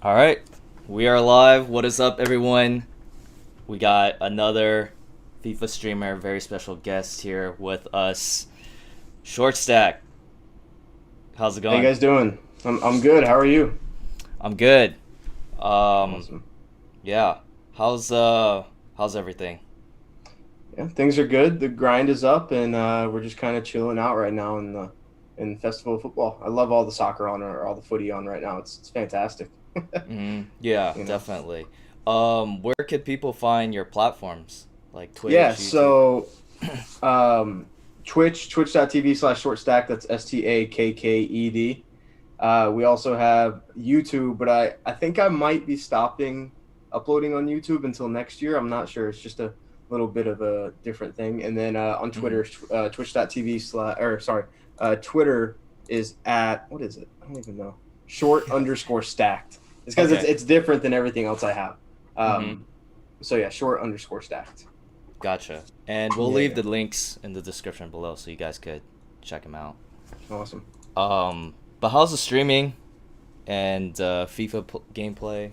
All right, we are live. What is up, everyone? We got another FIFA streamer, very special guest here with us, Shortstacked. How's it How you going? guys doing? I'm good. How are you? I'm good. Um, Awesome. yeah. How's everything? Yeah, things are good. The grind is up, and we're just kind of chilling out right now in Festival of Football. I love all the soccer on or all the footy on right now. It's fantastic. Yeah, You know. definitely. Where could people find your platforms like Yeah. Twitch, YouTube? So twitch.tv/shortstack. That's STAKKED. We also have YouTube, but I think I might be stopping uploading on YouTube until next year. I'm not sure. It's just a little bit of a different thing. And then on Mm-hmm. Twitter, twitch.tv slash, or sorry, Twitter is at, what is it? I don't even know. Short_stacked. It's because Okay. it's different than everything else I have. Mm-hmm. So yeah, short_stacked. Gotcha. And we'll Yeah, leave yeah. the links in the description below so you guys could check them out. Awesome. But how's the streaming and gameplay?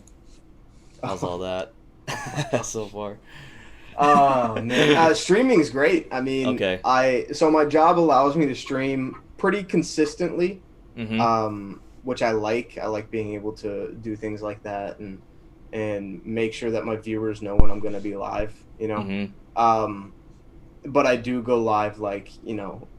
How's all that so far? Oh man, streaming's great. I mean, Okay. my job allows me to stream pretty consistently, Mhm. which I like. I like being able to do things like that and make sure that my viewers know when I'm going to be live. Mhm. Um, but I do go live like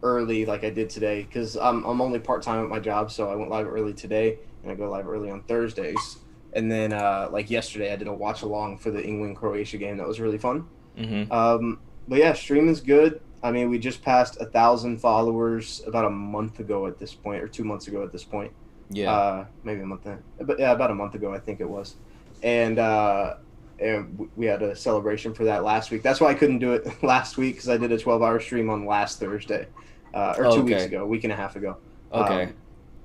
early, like I did today, because I'm only part time at my job, so I went live early today, and I go live early on Thursdays. And then like yesterday, I did a watch along for the England Croatia game. That was really fun. Mhm. But yeah, streaming's good. I mean, we just passed 1,000 followers about a month ago at this point, or 2 months ago at this point. Yeah. Maybe a month, but yeah, about a month ago, I think it was. And we had a celebration for that last week. That's why I couldn't do it last week because I did a 12-hour stream on last Thursday, or Oh, 2 weeks okay. ago, a week and a half ago. Okay.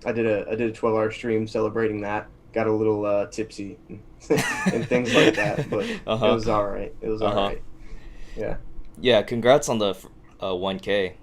I did a 12-hour stream celebrating that. Got a little tipsy and things like that, but it Uh-huh. was all right. It was all Uh-huh. right. Yeah. Yeah, congrats on the 1K.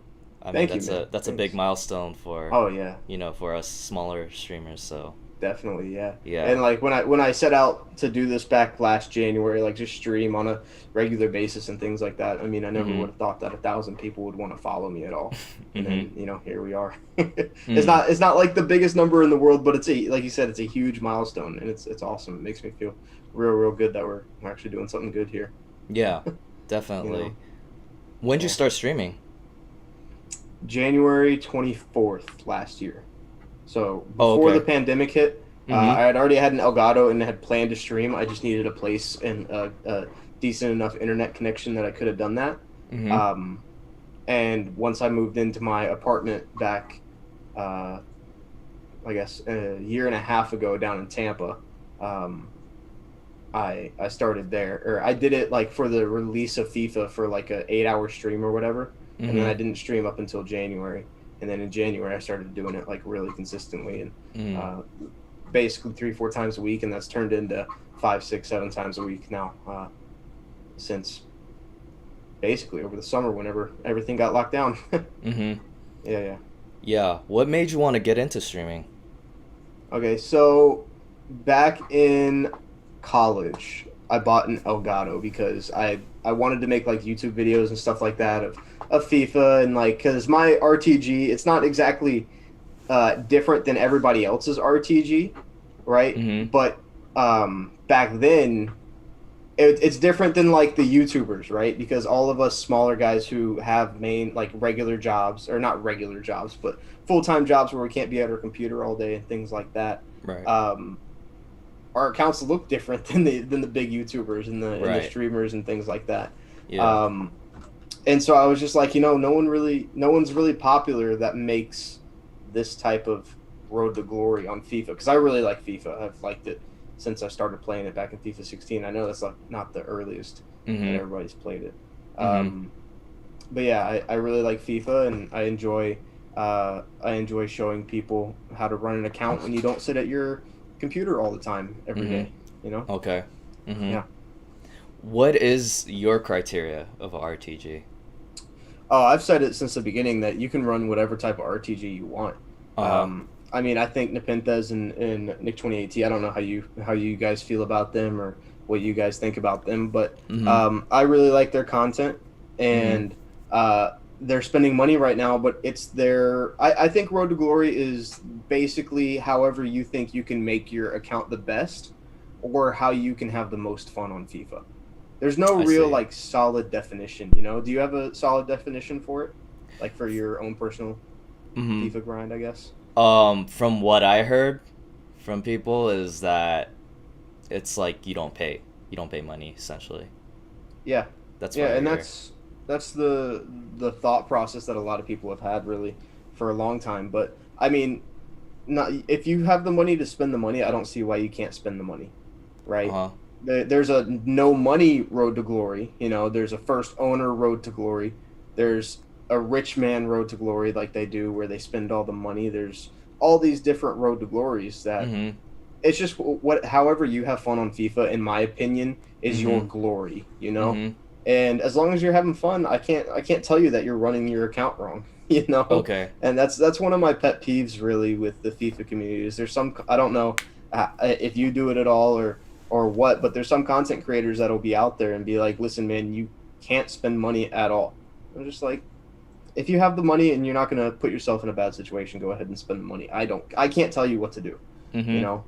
I mean, Thank you, that's man. a big Thanks. milestone for, Oh yeah, for us smaller streamers, so definitely, yeah. yeah. And like when I set out to do this back last January, like just stream on a regular basis and things like that. I mean, I never would Mhm. have thought that 1,000 people would want to follow me at all. And Mhm. then here we are. it's Mhm. not it's not like the biggest number in the world, but it's a like you said, it's a huge milestone, and it's awesome. It makes me feel real good that we're actually doing something good here. Yeah, You know, definitely. When did you yeah. start streaming? January 24th last year. So Oh, before the okay. pandemic hit, Mhm. I had already had an Elgato and had planned to stream. I just needed a place and a decent enough internet connection that I could have done that. Mhm. Um, and once I moved into my apartment back, uh, I guess a year and a half ago down in Tampa, um, I started there, or I did it like for the release of FIFA for like a 8 hour stream or whatever, and then I Mhm. didn't stream up until January, and then in January I started doing it like really consistently and Mhm. uh, basically 3 4 times a week, and that's turned into 5 6 7 times a week now since basically over the summer whenever everything got locked down. Mhm. Yeah, yeah. Yeah. What made you want to get into streaming? Okay, so back in college, I bought an Elgato because I wanted to make like YouTube videos and stuff like that of FIFA, and like because my RTG, it's not exactly different than everybody else's RTG, right? Mhm. But back then it's different than like the YouTubers, right? Because all of us smaller guys who have main like regular jobs, or not regular jobs, but full time jobs where we can't be at our computer all day and things like that. Right. Um, our accounts look different than the big YouTubers and the Right. streamers and things like that. Yeah. Um, and so I was just like, no one's really popular that makes this type of road to glory on FIFA, because I really like FIFA. I've liked it since I started playing it back in FIFA 16. I know that's like not the earliest that Mhm. everybody's played it. Mhm. Um, but yeah, I really like FIFA, and I enjoy showing people how to run an account when you don't sit at your computer all the time every Mhm. day. You know? Okay. Mhm. Yeah. What is your criteria of a RTG? Oh, I've said it since the beginning that you can run whatever type of RTG you want. Uh huh. I mean, I think Nepenthez and Nick 2018. I don't know how you guys feel about them or what you guys think about them, but Mm-hmm. I really like their content, Mm-hmm. and they're spending money right now, but it's their. I think Road to Glory is basically however you think you can make your account the best, or how you can have the most fun on FIFA. There's no I real see. like solid definition, you know. Do you have a solid definition for it, like for your own personal Mm-hmm. FIFA grind? I guess. From what I heard from people is that it's like you don't pay money essentially. Yeah, That's yeah, what I and hear. that's the thought process that a lot of people have had really for a long time. But I mean, not if you have the money to spend the money, I don't see why you can't spend the money, Uh right? huh. There's a no money road to glory. You know, there's a first owner road to glory. There's a rich man road to glory, like they do, where they spend all the money. There's all these different road to glories that Mm-hmm. it's just what however you have fun on FIFA, in my opinion, is your Mm-hmm. glory, you know? Mm-hmm. And as long as you're having fun, I can't tell you that you're running your account wrong, you know? Okay. And that's one of my pet peeves really with the FIFA community. Is there's some I don't know if you do it at all or what, but there's some content creators that'll be out there and be like, "Listen, man, you can't spend money at all." I'm just like, if you have the money and you're not going to put yourself in a bad situation, go ahead and spend the money. I can't tell you what to do, you Mm-hmm. know?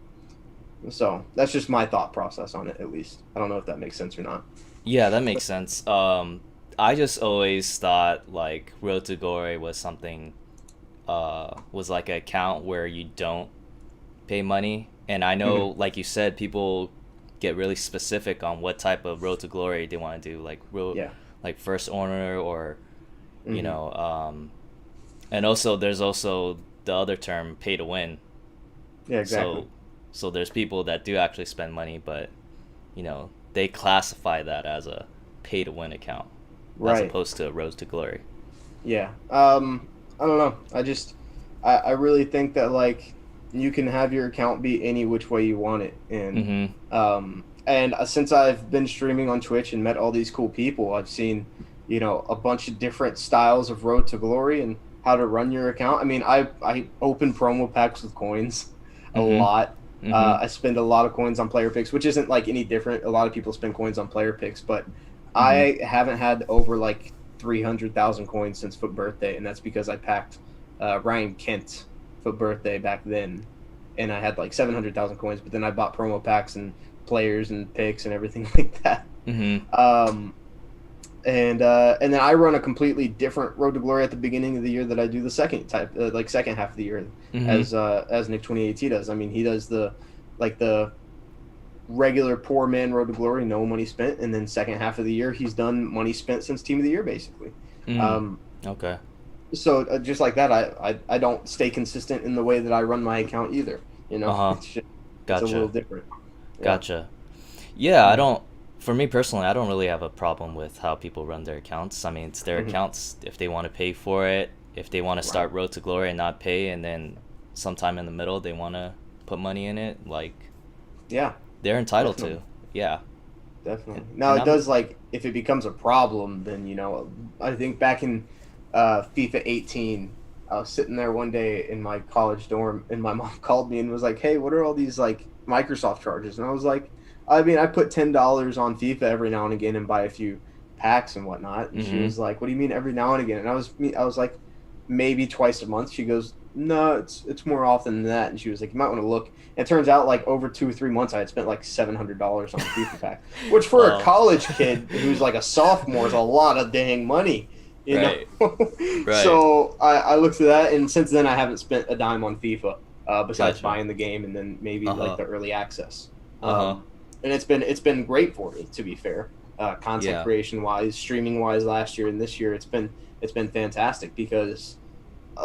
So that's just my thought process on it, at least. I don't know if that makes sense or not. Yeah, that makes sense. I just always thought like Road to Glory was something was like an account where you don't pay money. And I know, Hmm. like you said, people get really specific on what type of Road to Glory they want to do, Yeah. like first owner or you Hmm. know, and also there's also the other term, pay to win. Yeah, exactly. So, so there's people that do actually spend money, but you know they classify that as a pay to win account, as Right. opposed to a Road to Glory. Yeah. I don't know. I really think that like you can have your account be any which way you want it, Mm-hmm. and since I've been streaming on Twitch and met all these cool people, I've seen, you know, a bunch of different styles of Road to Glory and how to run your account. I mean, I open promo packs with coins a Mm-hmm. lot. Mm-hmm. I spend a lot of coins on player picks, which isn't like any different. A lot of people spend coins on player picks, but Mm-hmm. I haven't had over like 300,000 coins since Foot Birthday, and that's because I packed Ryan Kent Foot Birthday back then, and I had like 700,000 coins. But then I bought promo packs and players and picks and everything like that. Mm-hmm. Um, and then I run a completely different Road to Glory at the beginning of the year that I do the second type, like second half of the year, Mm-hmm. as Nick 2018 does. I mean, he does the regular poor man Road to Glory, no money spent, and then second half of the year he's done money spent since Team of the Year basically. Mm. Um, Okay. so just like that, I don't stay consistent in the way that I run my account either. You know, Uh-huh. it's a little Gotcha. different. Yeah. Gotcha. Yeah, I Mm-hmm. don't. For me personally, I don't really have a problem with how people run their accounts. I mean, it's their Mm-hmm. accounts. If they want to pay for it, if they want to Right. start Road to Glory and not pay, and then sometime in the middle they want to put money in it, like Yeah. they're entitled Definitely. to. Yeah. Definitely. And, Now and it I'm. does like if it becomes a problem, then you know. I think back in FIFA 18, I was sitting there one day in my college dorm, and my mom called me and was like, "Hey, what are all these like Microsoft charges?" And I was like, "I mean, I put $10 on FIFA every now and again and buy a few packs and whatnot." And she Mm-hmm. was like, "What do you mean every now and again?" And I was like, "Maybe twice a month." She goes, "No, it's more often than that." And she was like, "You might want to look." And it turns out like over 2 or 3 months, I had spent like $700 on a FIFA pack, which for a Well. college kid who's like a sophomore is a lot of dang money, you know. Right. Right. So I looked at that, and since then I haven't spent a dime on FIFA, besides Gotcha. buying the game and then maybe Uh like huh. the early access. Uh huh. And it's been great for me, to be fair. Content Yeah. creation wise, streaming wise, last year and this year, it's been fantastic because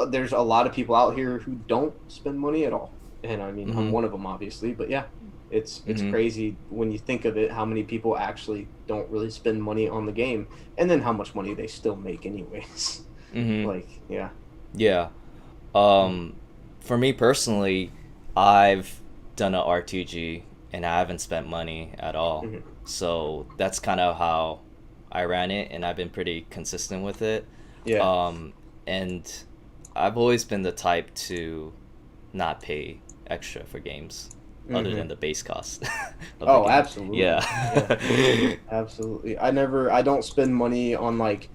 there's a lot of people out here who don't spend money at all, and I mean I'm Mm-hmm. one of them obviously, but yeah, it's Mm-hmm. crazy when you think of it how many people actually don't really spend money on the game, and then how much money they still make anyways. Mm-hmm. Like yeah. Yeah. Mm-hmm. Um, for me personally, I've done a RTG and I haven't spent money at all. Mm-hmm. So that's kind of how I ran it, and I've been pretty consistent with it. Yeah. Um, and I've always been the type to not pay extra for games other Mm-hmm. than the base cost of the Oh, game. absolutely. Yeah, Yeah. absolutely. I don't spend money on like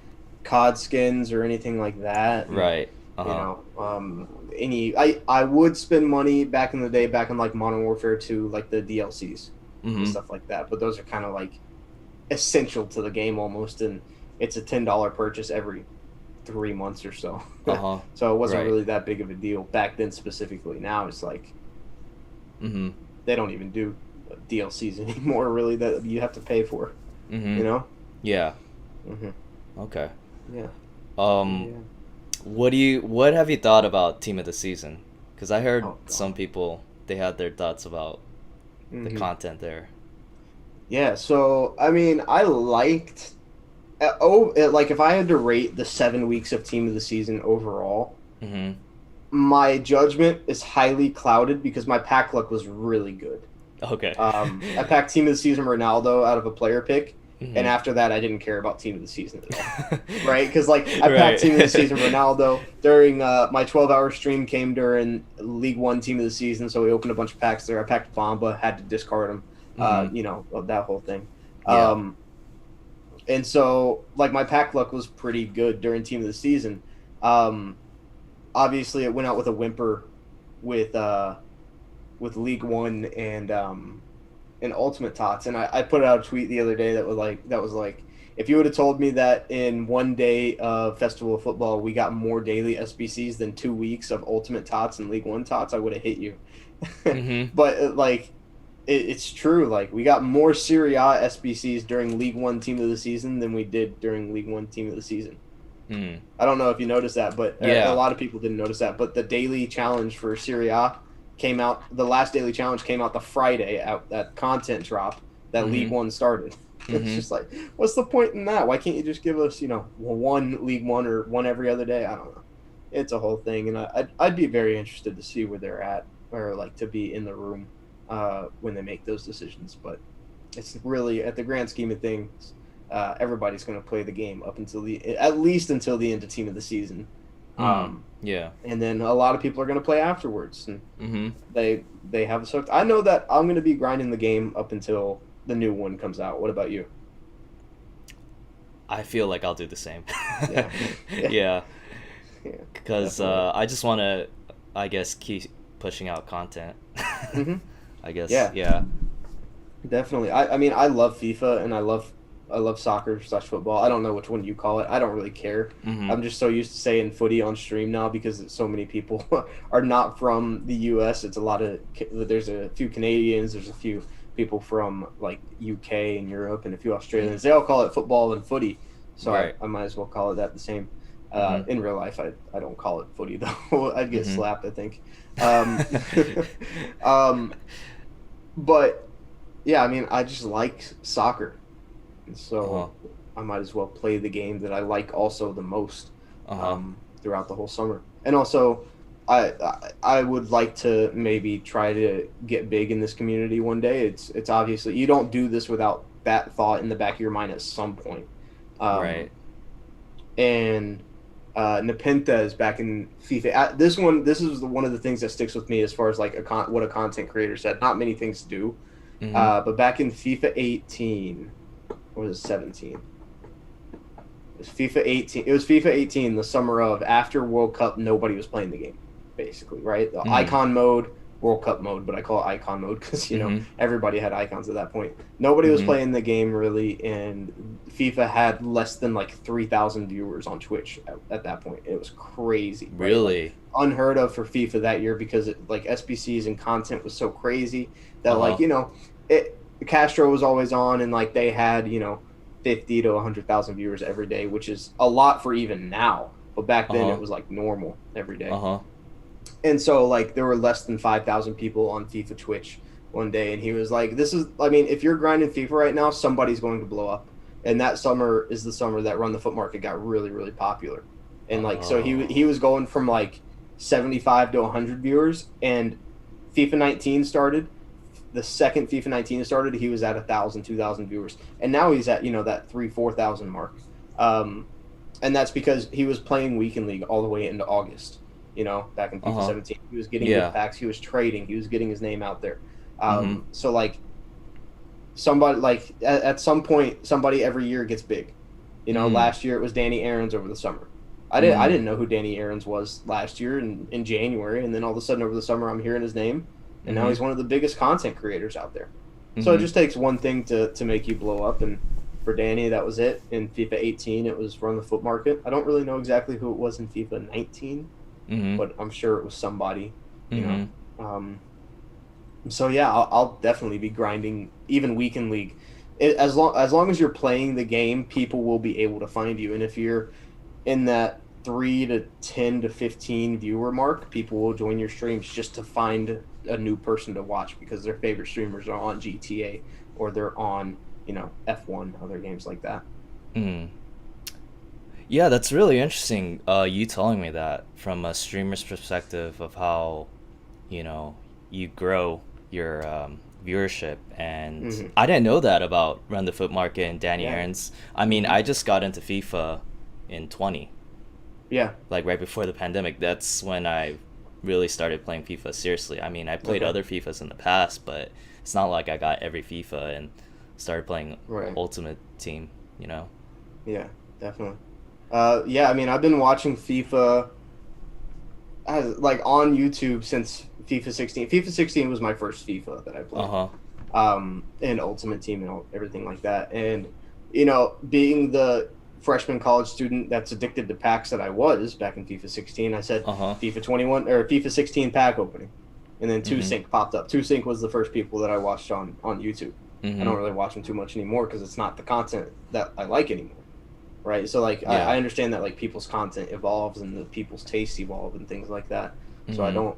COD skins or anything like that. And Right. you Uh-huh. know, I would spend money back in the day, back in like Modern Warfare 2, like the DLCs and Mm-hmm. stuff like that. But those are kind of like essential to the game almost, and it's a $10 purchase every 3 months or so. Uh-huh. So it wasn't Right. really that big of a deal back then specifically. Now it's like Mm-hmm. they don't even do DLCs anymore, really, that you have to pay for. Mm-hmm. You know? Yeah. Hmm. Okay. Yeah. Um, Yeah. what have you thought about Team of the Season? Because I heard Oh some God. people they had their thoughts about the Hmm. content there. Yeah. So I mean, I liked. Like if I had to rate the 7 weeks of Team of the Season overall, Mm-hmm. my judgment is highly clouded because my pack luck was really good. Okay. I packed Team of the Season Ronaldo out of a player pick, and Mm-hmm. after that, I didn't care about Team of the Season at all. Right? Because like I packed Right. Team of the Season Ronaldo during my 12-hour stream came during League One Team of the Season, so we opened a bunch of packs there. I packed Bamba, had to discard him. Mm-hmm. That whole thing. Yeah. Um, and so like my pack luck was pretty good during Team of the Season. Um, Obviously, it went out with a whimper with League One and Ultimate Tots, and I put out a tweet the other day that was like, if you would have told me that in one day of Festival of Football we got more daily SBCs than 2 weeks of Ultimate Tots and League One Tots, I would have hit you. Mm-hmm. But it's true. Like we got more Serie A SBCs during League One Team of the Season than we did during League One Team of the Season. Mm. I don't know if you noticed that, but a Yeah. lot of people didn't notice that. But the daily challenge for Serie A came out. The last daily challenge came out the Friday out that content drop that League Mm-hmm. One started. It's Mm-hmm. just like, what's the point in that? Why can't you just give us, one League One or one every other day? I don't know. It's a whole thing, and I'd be very interested to see where they're at, or like to be in the room when they make those decisions. But it's really at the grand scheme of things. Everybody's going to play the game up until at least until the end of Team of the Season, Mm. Yeah. and then a lot of people are going to play afterwards, and Mm-hmm. they have us hooked. I know that I'm going to be grinding the game up until the new one comes out. What about you? I feel like I'll do the same. Yeah. Yeah. Yeah, Because definitely. I just want to, I guess, keep pushing out content. Hmm. I guess. Yeah. Yeah. Definitely. I mean, I love FIFA and I love soccer/football. I don't know which one you call it. I don't really care. Mm-hmm. I'm just so used to saying footy on stream now because so many people are not from the U.S. It's a lot of there's a few Canadians, there's a few people from like UK and Europe, and a few Australians. They all call it football and footy, so Right. I might as well call it that the same. Mm-hmm. In real life, I don't call it footy though. I'd get Mm-hmm. slapped, I think. Um, but yeah, I mean, I just like soccer, and Uh-huh. so I might as well play the game that I like also the most Uh-huh. throughout the whole summer. And also, I would like to maybe try to get big in this community one day. It's obviously you don't do this without that thought in the back of your mind at some point. Right. And Nepenthe is back in FIFA. This is one of the things that sticks with me as far as like what a content creator said. Not many things do, Mm-hmm. but back in FIFA 18, or was it 17? It was FIFA 18. It was FIFA 18, the summer of after World Cup. Nobody was playing the game, basically, right? The Mm-hmm. icon mode, World Cup mode, but I call it icon mode because Mm-hmm. everybody had icons at that point. Nobody was Mm-hmm. playing the game really, and FIFA had less than like 3,000 viewers on Twitch at that point. It was crazy, right? Like, Really? unheard of for FIFA that year because like SBCs and content was so crazy that Uh-huh. Castro was always on, and like they had 50 to 100,000 viewers every day, which is a lot for even now. But back then Uh-huh. it was like normal every day. Uh-huh. And so like there were less than 5,000 people on FIFA Twitch one day, and he was like, I mean, if you're grinding FIFA right now, somebody's going to blow up. And that summer is the summer that Run the Foot Market got really, really popular. And like so he was going from like 75 to 100 viewers, and FIFA 19 started. The second FIFA 19 started, he was at 1,000, 2,000 viewers, and now he's at that 3,000, 4,000 mark. And that's because he was playing weekend league all the way into August. back in FIFA Uh-huh. 17. He was getting good Yeah. packs. He was trading. He was getting his name out there. Mm-hmm. So like somebody like at some point, somebody every year gets big. Mm. Last year it was Danny Aaron's over the summer. I Mm. didn't know who Danny Aaron's was last year in January, and then all of a sudden over the summer I'm hearing his name, and now Mm-hmm. he's one of the biggest content creators out there. So it Mm-hmm. just takes one thing to make you blow up, and for Danny that was it. In FIFA 18 it was Run the Foot Market. I don't really know exactly who it was in FIFA 19, Mm-hmm. but I'm sure it was somebody. You know, Mm-hmm. um, so yeah, I'll definitely be grinding even weekend league. As long as you're playing the game, people will be able to find you. And if you're in that 3 to 10 to 15 viewer mark, people will join your streams just to find a new person to watch because their favorite streamers are on GTA or they're on F1, other games like that. Mm. Yeah, that's really interesting. You telling me that from a streamer's perspective of how, you know, you grow your viewership, and Hmm. I didn't know that about Run the Foot Market and Danny Yeah. Aaron's. I mean, Hmm. I just got into FIFA in 20, Yeah. like right before the pandemic. That's when I really started playing FIFA seriously. I mean, I played Okay. other FIFAs in the past, but it's not like I got every FIFA and started playing Right. Ultimate Team, you know? Yeah. Definitely. Yeah. I mean, I've been watching FIFA like on YouTube since FIFA 16. FIFA 16 was my first FIFA that I Uh played. huh. And Ultimate Team and everything like that. And being the freshman college student that's addicted to packs that I was back in FIFA 16, I said Uh huh. FIFA 21 or FIFA 16 pack opening, and then Two Mm hmm. Sync popped up. Two Sync was the first people that I watched on YouTube. Mm I hmm. don't really watch them too much anymore because it's not the content that I like anymore. Right. So like I Yeah. understand that like people's content evolves and the people's tastes evolve and things like that. Mm So I hmm. don't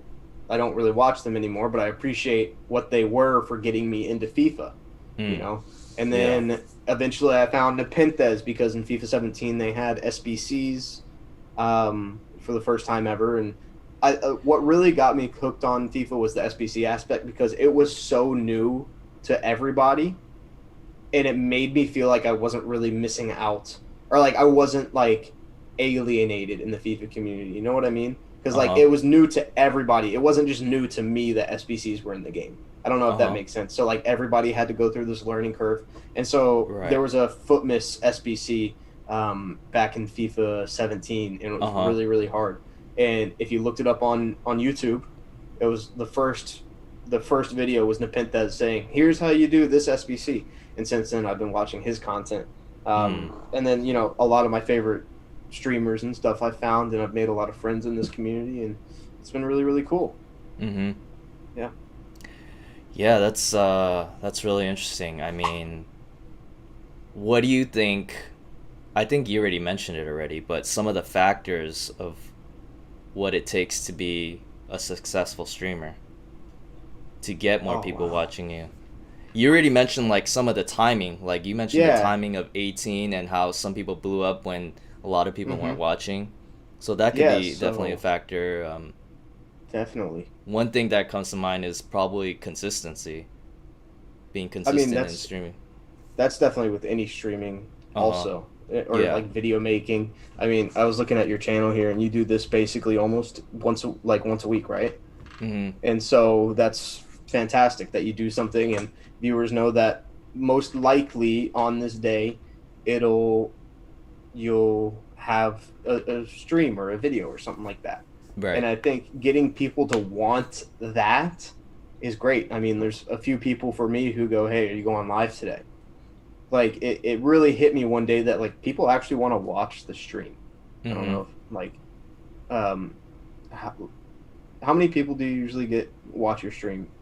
I don't really watch them anymore, but I appreciate what they were for getting me into FIFA, you Mm. know. And Yeah. then eventually I found Nepenthes because in FIFA 17 they had SBCs for the first time ever, and what really got me hooked on FIFA was the SBC aspect because it was so new to everybody, and it made me feel like I wasn't really missing out, or like I wasn't like alienated in the FIFA community. You know what I mean? Because Uh like huh. it was new to everybody. It wasn't just new to me that SBCs were in the game. I don't know if Uh that huh. makes sense. So like everybody had to go through this learning curve, and so there Right. was a foot miss SBC back in FIFA 17, and it Uh was huh. really really hard. And if you looked it up on YouTube, it was the first video was Nepenthes saying, "Here's how you do this SBC." And since then, I've been watching his content. Mm. And then a lot of my favorite streamers and stuff I found, and I've made a lot of friends in this community, and it's been really really cool. Mm hmm. Yeah. Yeah, that's really interesting. I mean, what do you think? I think you already mentioned it already, but some of the factors of what it takes to be a successful streamer, to get more Oh people wow. watching you. You already mentioned like some of the timing. Like you mentioned the Yeah. timing of 18 and how some people blew up when a lot of people weren't Mm-hmm. watching. So that could Yeah. be definitely a So factor. definitely. One thing that comes to mind is probably consistency, being I mean, consistent in that's streaming. that's definitely with any streaming Uh huh. also, or Yeah. like video making. I mean, I was looking at your channel here, and you do this basically almost once a week, right? Mhm. And so that's fantastic that you do something and viewers know that most likely on this day it'll you'll have a stream or a video or something like that. And Right. I think getting people to want that is great. I mean, there's a few people for me who go, "Hey, are you going live today?" Like it really hit me one day that like people actually want to watch the stream. I don't Mhm. know if like um how, how many people do you usually get watch your stream,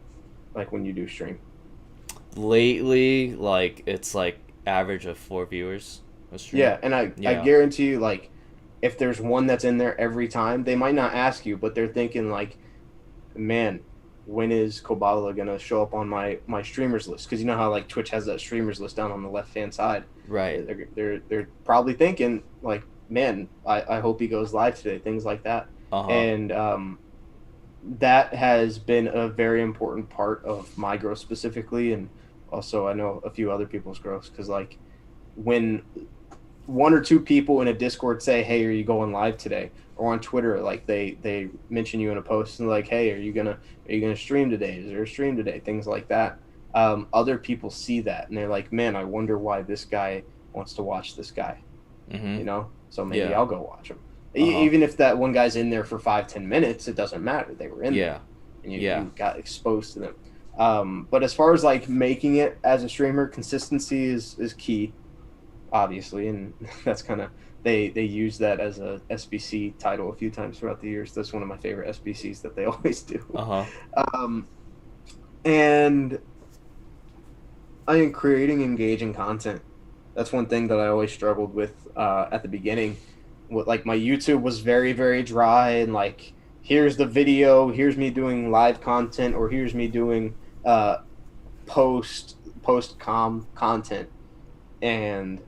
like when you do stream? Lately, like it's like average of 4 viewers a stream. Yeah, and I Yeah. guarantee you, like, if there's one that's in there every time, they might not ask you, but they're thinking like, man, when is Koballa gonna show up on my streamers list? Because you know how like Twitch has that streamers list down on the left hand side. Right. They're probably thinking like, man, I hope he goes live today. Things like that, Uh huh. and that has been a very important part of my growth specifically, and also I know a few other people's growth because when one or two people in a Discord say, "Hey, are you going live today?" or on Twitter, like they mention you in a post and like, hey, are you gonna stream today? Is there a stream today? Things like that. Other people see that and they're like, man, I wonder why this guy wants to watch this guy. Mm-hmm. So maybe Yeah. I'll go watch him. Uh-huh. Even if that one guy's in there for 5-10 minutes, it doesn't matter. They were in there, Yeah. and Yeah. you got exposed to them. But as far as like making it as a streamer, consistency is key, obviously, and that's kind of they use that as a SBC title a few times throughout the years. That's one of my favorite SBCs that they always do. Uh-huh. Um, and I am creating engaging content. That's one thing that I always struggled with at the beginning. Like my YouTube was very, very dry and like here's the video, here's me doing live content, or here's me doing uh, post com content, and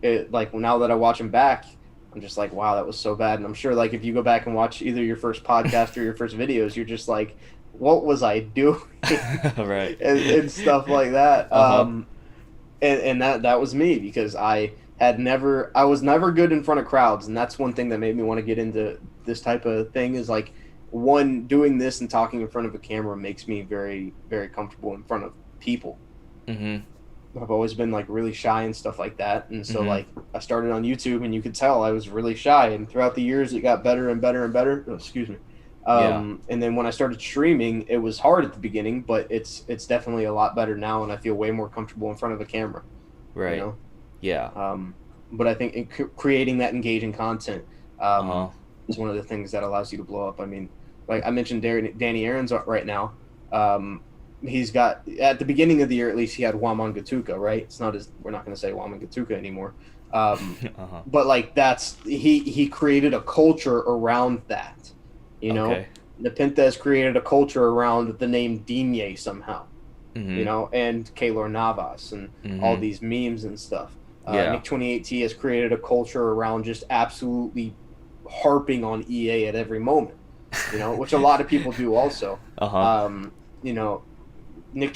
it like now that I watch them back, I'm just like, wow, that was so bad. And I'm sure like if you go back and watch either your first podcast or your first videos, you're just like, what was I doing? Right. And stuff like that. Uh-huh. And that was me because I was never good in front of crowds, and that's one thing that made me want to get into this type of thing is like one doing this and talking in front of a camera makes me very, very comfortable in front of people. Mm-hmm. I've always been like really shy and stuff like that, and so Mm-hmm. like I started on YouTube and you could tell I was really shy, and throughout the years it got better and better and better. Oh, excuse me. Yeah. And then when I started streaming, it was hard at the beginning, but it's definitely a lot better now, and I feel way more comfortable in front of a camera. You Right. know, Yeah. but I think creating that engaging content Uh-huh. is one of the things that allows you to blow up. I mean, like I mentioned, Danny Aaron's right now. He's got at the beginning of the year at least he had Waman Gatuka, right? It's not as we're not going to say Waman Gatuka anymore. Uh-huh. But like that's he created a culture around that. You know, Okay. Nepenthes created a culture around the name Digne somehow. Mm-hmm. And Kaylor Navas and all Mm-hmm. these memes and stuff. Yeah. Nick 28T has created a culture around just absolutely harping on EA at every moment, which a lot of people do also. Uh-huh. You know, not Nick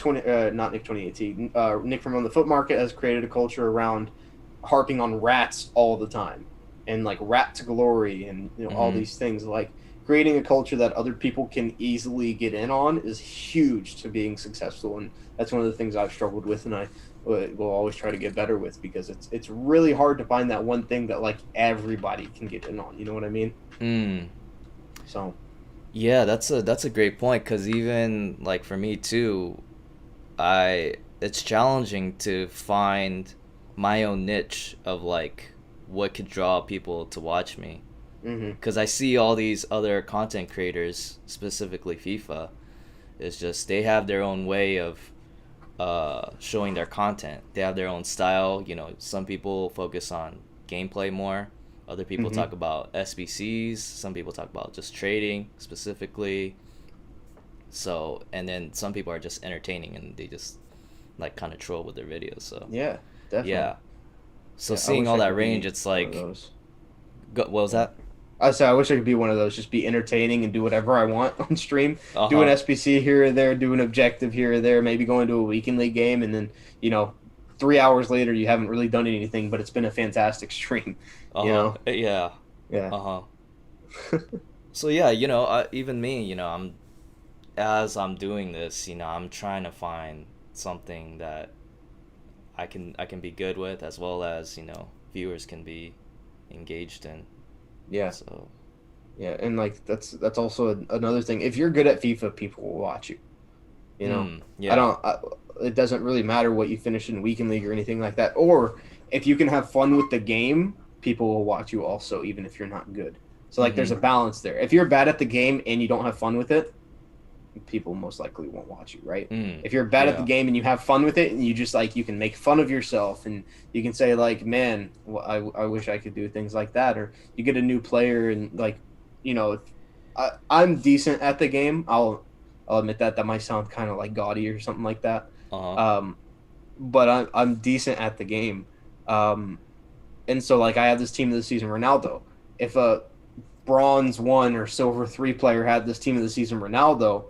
28T, Nick from On the Foot Market has created a culture around harping on rats all the time and like rat to glory and all Mm-hmm. these things like creating a culture that other people can easily get in on is huge to being successful, and that's one of the things I've struggled with and I will always try to get better with because it's really hard to find that one thing that like everybody can get in on, you know what I mean? Mm. So Yeah, that's a great point because even like for me too, it's challenging to find my own niche of like what could draw people to watch me. mhm. Because I see all these other content creators, specifically FIFA, it's just they have their own way of showing their content. They have their own style. Some people focus on gameplay more. Other people Mhm. talk about SBCs. Some people talk about just trading specifically. So, and then some people are just entertaining and they just like kind of troll with their videos. So, Yeah, definitely. yeah. So Yeah, I seeing wish all I that could range, be it's one of like, those. what was that? I wish I could be one of those, just be entertaining and do whatever I want on stream. Uh Do an huh. SPC here or there, do an objective here or there, maybe go into a weekend league game, and then, 3 hours later you haven't really done anything, but it's been a fantastic stream, Uh you huh. know? Yeah. Yeah. Uh huh. So yeah, even me, as I'm doing this, I'm trying to find something that I can be good with, as well as viewers can be engaged in. Yeah. So Yeah. And like that's also another thing. If you're good at FIFA, people will watch you. You know, I yeah. don't. It doesn't really matter what you finish in weekend league or anything like that. Or if you can have fun with the game, people will watch you also, even if you're not good. So like, there's a balance there. If you're bad at the game and you don't have fun with it, people most likely won't watch you, right? If you're bad at the Yeah. game and you have fun with it, and you just like you can make fun of yourself and you can say like, man, well, I wish I could do things like that, or you get a new player and like, I'm decent at the game. I'll admit that might sound kind of like gaudy or something like that. Uh huh. Um, but I'm decent at the game. Um, and so like I have this team of the season Ronaldo. If a bronze 1 or silver 3 player had this team of the season Ronaldo,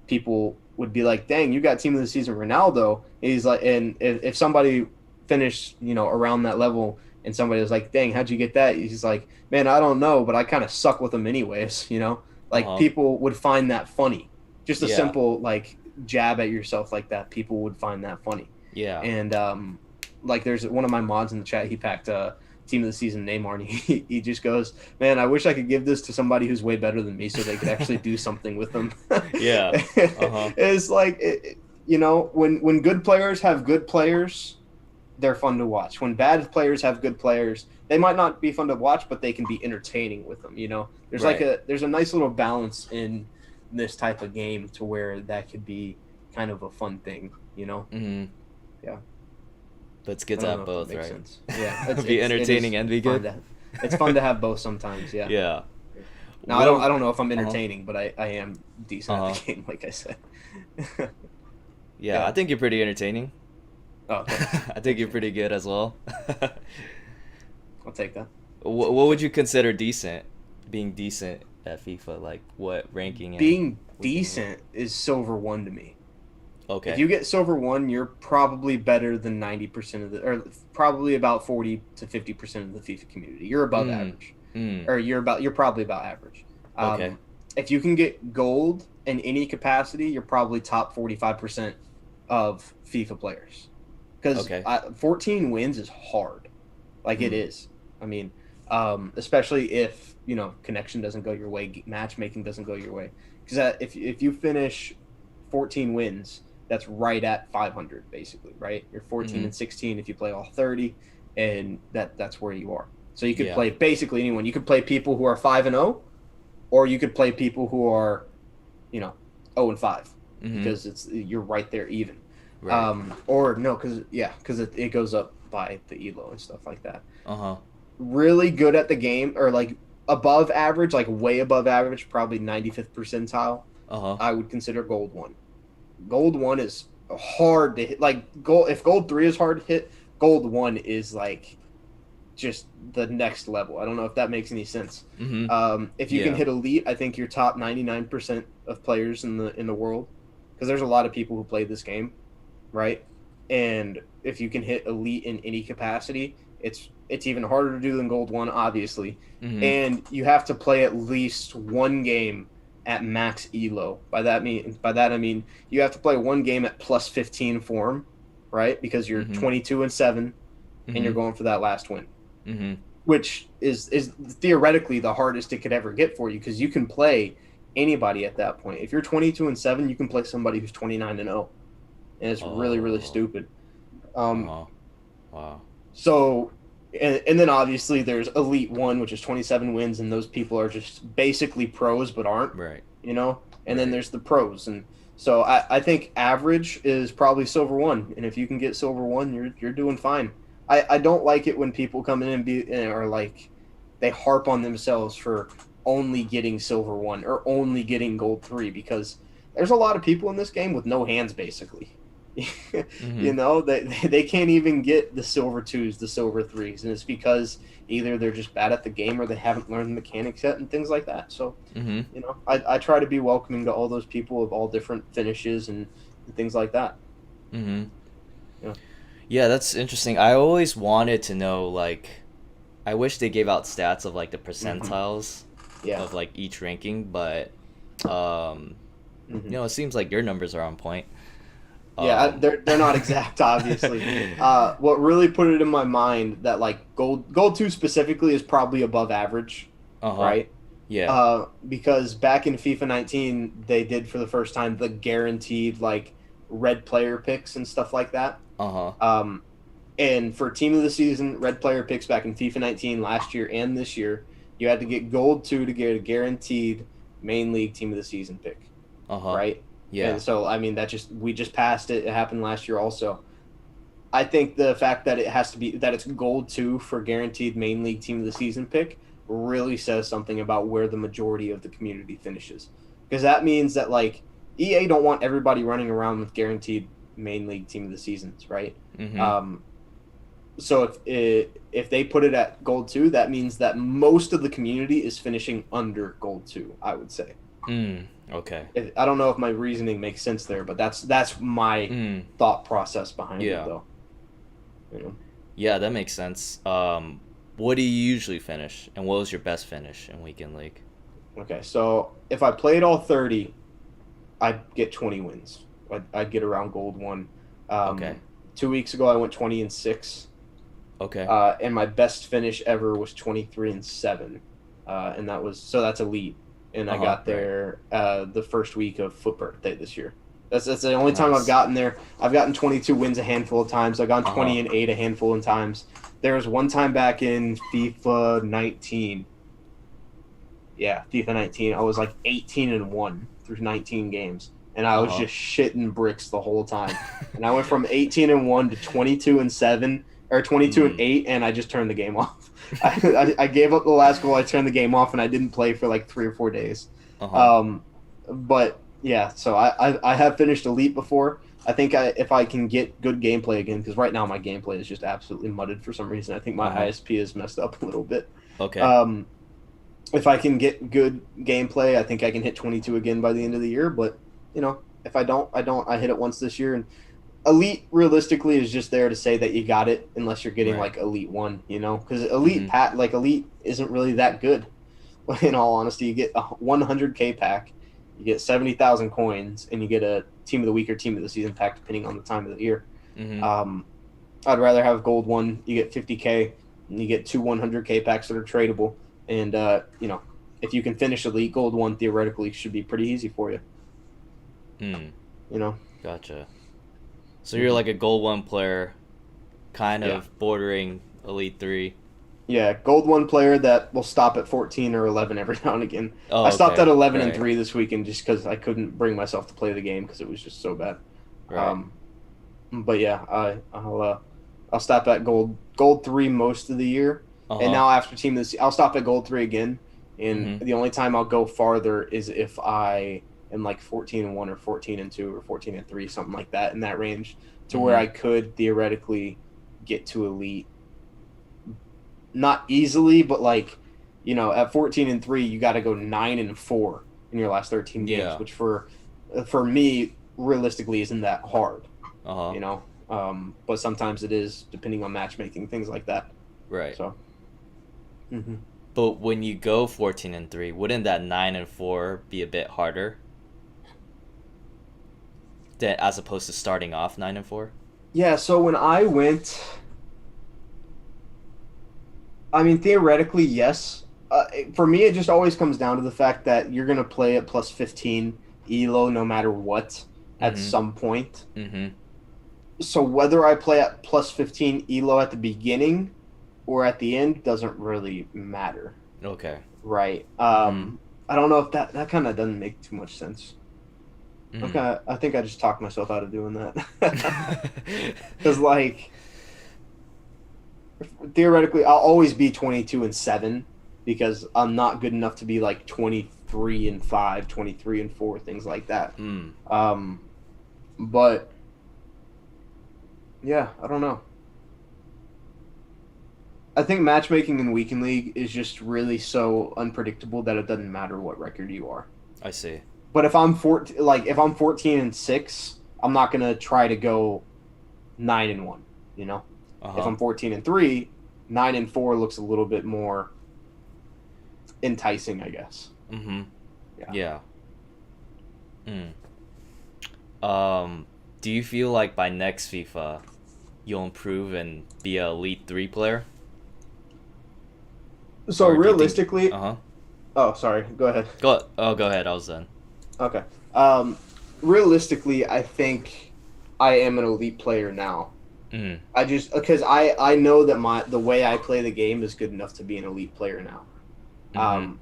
people would be like, "Dang, you got team of the season Ronaldo." He's like, and if somebody finished, around that level and somebody was like, "Dang, how'd you get that?" He's like, "Man, I don't know, but I kind of suck with them anyways." Like Uh-huh. people would find that funny. Just a Yeah. simple like jab at yourself like that. People would find that funny. Yeah. And like there's one of my mods in the chat. He packed team of the season Neymar, and he just goes, "Man, I wish I could give this to somebody who's way better than me, so they could actually do something with them." Yeah. Uh-huh. It's like when good players have good players, they're fun to watch. When bad players have good players, they might not be fun to watch, but they can be entertaining with them. There's Right. there's a nice little balance in this type of game to where that could be kind of a fun thing. Mm-hmm. Yeah. But it's good I to don't have know if that both, makes right? sense. Yeah, Be it is entertaining and be fun good. it's fun to have both sometimes. Yeah. Yeah. Now What? I don't know if I'm Uh-huh. entertaining, but I am decent at Uh-huh. the game, like I said. Yeah, I Yeah. think you're pretty entertaining. Oh, thanks. I think Thanks, you're man. pretty good as well. I'll take that. What would you consider decent? Being decent at FIFA, like what ranking and Being weekend? decent is silver one to me. If Okay. you get silver one, you're probably better than 90% or probably about 40 to 50% of the FIFA community. You're above Mm. average, Mm. or you're probably about average. Okay. If you can get gold in any capacity, you're probably top 45% of FIFA players. Because Okay. 14 wins is hard, like it Mm. is. I mean, especially if connection doesn't go your way, matchmaking doesn't go your way. Because if you finish 14 wins, that's right at 500 basically, right? You're 14 Mm-hmm. and 16 if you play all 30, and that's where you are. So you could Yeah. play basically anyone. You could play people who are 5-0, or you could play people who are 0-5, Mm-hmm. because you're right there even. Right. Or no, because it goes up by the elo and stuff like that. Uh-huh. Really good at the game, or like above average, like way above average, probably 95th percentile. Uh-huh. I would consider gold one. Gold one is hard to hit. Like gold, if gold three is hard to hit, gold one is like just the next level. I don't know if that makes any sense. Mm-hmm. If you can Yeah. hit elite, I think you're top 99% of players in the world, because there's a lot of people who play this game, right? And if you can hit elite in any capacity, it's even harder to do than gold one, obviously. Mm-hmm. And you have to play at least one game at max elo. By that I mean you have to play one game at plus 15 form, right? Because you're Mm-hmm. 22 and 7, and you're Mm-hmm. going for that last win, Mm-hmm. which is theoretically the hardest it could ever get for you, because you can play anybody at that point. If you're 22 and 7, you can play somebody who's 29 and 0, and it's really Oh. stupid. Um, Uh-huh. Wow. so, and then obviously there's Elite One, which is 27 wins, and those people are just basically pros but aren't, Right. And then Right. there's the pros, and so I think average is probably silver one, and if you can get silver one, you're doing fine. I don't like it when people come in and or like they harp on themselves for only getting silver one or only getting gold three, because there's a lot of people in this game with no hands basically. Mm-hmm. They can't even get the silver twos, the silver threes, and it's because either they're just bad at the game or they haven't learned the mechanics yet and things like that. So Mm-hmm. I try to be welcoming to all those people of all different finishes and things like that. Mm-hmm. Yeah. Yeah, that's interesting. I always wanted to know, like, I wish they gave out stats of like the Mm-hmm. percentiles Yeah. of like each ranking, but um, Mm-hmm. it seems like your numbers are on point. Yeah, Um, they're not exact, obviously. What really put it in my mind that like gold two specifically is probably above average, uh-huh. right? Yeah. Because back in FIFA 19, they did for the first time the guaranteed like red player picks and stuff like that. Uh-huh. Um, and for team of the season, red player picks back in FIFA 19 last year and this year, you had to get gold two to get a guaranteed main league team of the season pick, Uh-huh. right? Yeah. And so I mean we just passed it. It happened last year also. I think the fact that it's gold two for guaranteed main league team of the season pick really says something about where the majority of the community finishes, because that means that like EA don't want everybody running around with guaranteed main league team of the seasons, right? Mm-hmm. Um, so if they put it at gold two, that means that most of the community is finishing under gold two, I would say. Okay. I don't know if my reasoning makes sense there, but that's my Mm. thought process behind it, Yeah. though. You know? Yeah, that makes sense. What do you usually finish, and what was your best finish in weekend league? Okay, so if I played all 30, I'd get 20 wins. I'd get around gold one. Okay. 2 weeks ago, I went 20-6. Okay. And my best finish ever was 23-7. And that's elite. And I Uh-huh. got Right. there the first week of FUT birthday this year. That's the only time I've Nice. gotten there. I've gotten 22 wins a handful of times. I've gotten Uh-huh. 20-8 a handful of times. There was one time back in FIFA 19. Yeah, FIFA 19. I was like 18-1 through 19 games, and I was Uh-huh. just shitting bricks the whole time. And I went from 18-1 to 22-7 or 22 and Mm. 8, and I just turned the game off. I gave up the last goal. I turned the game off, and I didn't play for like 3 or 4 days. Uh-huh. But yeah, so I have finished elite before. I think if I can get good gameplay again, because right now my gameplay is just absolutely mudded for some reason. I think my Uh-huh. ISP is messed up a little bit. Okay. Um, if I can get good gameplay, I think I can hit 22 again by the end of the year. But if I don't, I don't. I hit it once this year, and elite realistically is just there to say that you got it, unless you're getting Right. like elite one, because Mm-hmm. elite isn't really that good. In all honesty, you get a 100K pack, you get 70,000 coins, and you get a team of the week or team of the season pack depending on the time of the year. Mm-hmm. Um, I'd rather have gold one. You get 50K, and you get two 100K packs that are tradable. And if you can finish elite, gold one theoretically should be pretty easy for you. Mm. You know. Gotcha. So you're Mm-hmm. like a gold one player, kind Yeah. of bordering elite three. Yeah, gold one player that will stop at 14 or 11 every now and again. I Oh, stopped okay. at 11 and Right. 3 this weekend just because I couldn't bring myself to play the game because it was just so bad. Right. Um, but yeah, I'll stop at gold 3 most of the year, and Uh-huh. now after team this, I'll stop at gold 3 again. And Mm-hmm. the only time I'll go farther is if I am like 14-1 or 14-2 or 14-3, something like that in that range, to where Mm-hmm. I could theoretically get to elite, not easily, but like at 14-3, you got to go 9-4 in your last 13 games, Yeah. which for me realistically isn't that hard. Uh-huh. But sometimes it is, depending on matchmaking, things like that. Right. So, mm-hmm. But when you go 14-3, wouldn't that 9-4 be a bit harder than as opposed to starting off 9-4? Yeah. So when I went, I mean, theoretically, yes. For me, it just always comes down to the fact that you're gonna play at plus 15 elo no matter what at Mm-hmm. some point. Mm-hmm. So whether I play at plus 15 elo at the beginning or at the end doesn't really matter, Okay. right? Mm-hmm. I don't know if that kind of doesn't make too much sense. Mm-hmm. Okay, I think I just talked myself out of doing that. Because like theoretically, I'll always be 22-7 because I'm not good enough to be like 23-5, 23-4, things like that. Mm. But yeah, I don't know. I think matchmaking in Weekend League is just really so unpredictable that it doesn't matter what record you are. I see. But if I'm 14-6, I'm not gonna try to go 9-1. You know, if Uh-huh. I'm 14-3, 9-4 looks a little bit more enticing, I guess. Mm-hmm. Yeah. Yeah. Mm. Do you feel like by next FIFA you'll improve and be a elite 3 player? So Or do you think realistically, Uh-huh. oh sorry, go ahead. Go ahead. I was done. Okay. Um, Realistically, I think I am an elite player now. Mm. I just because I know that the way I play the game is good enough to be an elite player now. Mm-hmm. Um,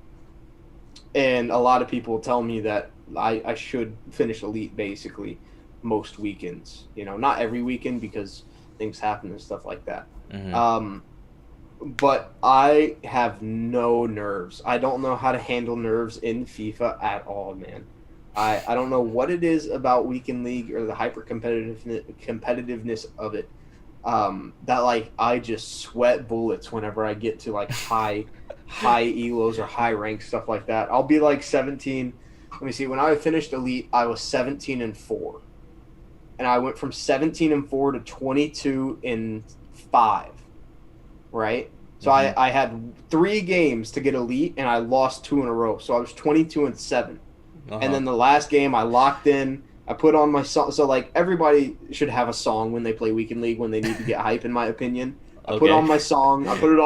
and a lot of people tell me that I should finish elite basically most weekends. Not every weekend because things happen and stuff like that. Mm-hmm. But I have no nerves. I don't know how to handle nerves in FIFA at all, man. I don't know what it is about Weekend League or the hyper competitiveness of it. That like I just sweat bullets whenever I get to like high elos or high rank stuff like that. I'll be like 17. Let me see. When I finished elite, I was 17-4, and I went from 17-4 to 22-5. right? So Mm-hmm. I had 3 games to get elite, and I lost 2 in a row. So I was 22-7. And Uh-huh. then the last game, I locked in. I put on my song. So like everybody should have a song when they play Weekend League when they need to get hype, in my opinion. I put Okay. on my song. I put it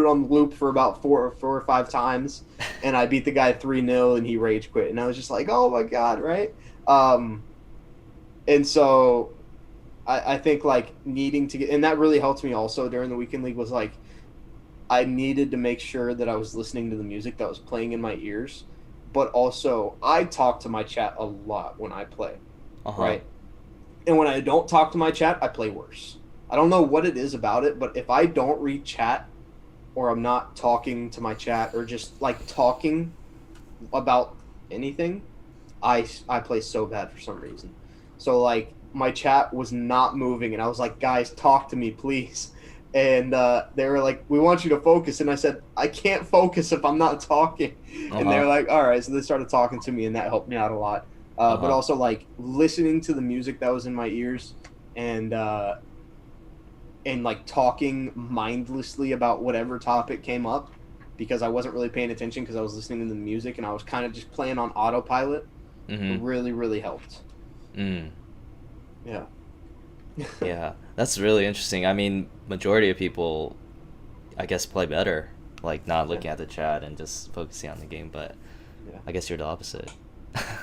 on loop for about four or five times, and I beat the guy 3-0, and he rage quit. And I was just like, oh my god, right? Um, and so I think like needing to get, and that really helped me also during the Weekend League was like I needed to make sure that I was listening to the music that was playing in my ears, but also I talk to my chat a lot when I play, Uh-huh. right? And when I don't talk to my chat, I play worse. I don't know what it is about it, but if I don't read chat or I'm not talking to my chat or just like talking about anything, I play so bad for some reason. So like my chat was not moving, and I was like, guys, talk to me, please. And they were like, we want you to focus, and I said, I can't focus if I'm not talking. And they Uh-huh. were like, all right. So they started talking to me, and that helped me out a lot. But Uh-huh. also like listening to the music that was in my ears, and uh, and like talking mindlessly about whatever topic came up because I wasn't really paying attention because I was listening to the music and I was kind of just playing on autopilot Mm-hmm. really, really helped. Mm. Yeah. Yeah. That's really interesting. I mean, majority of people, I guess, play better, like not Yeah. looking at the chat and just focusing on the game, but Yeah. I guess you're the opposite.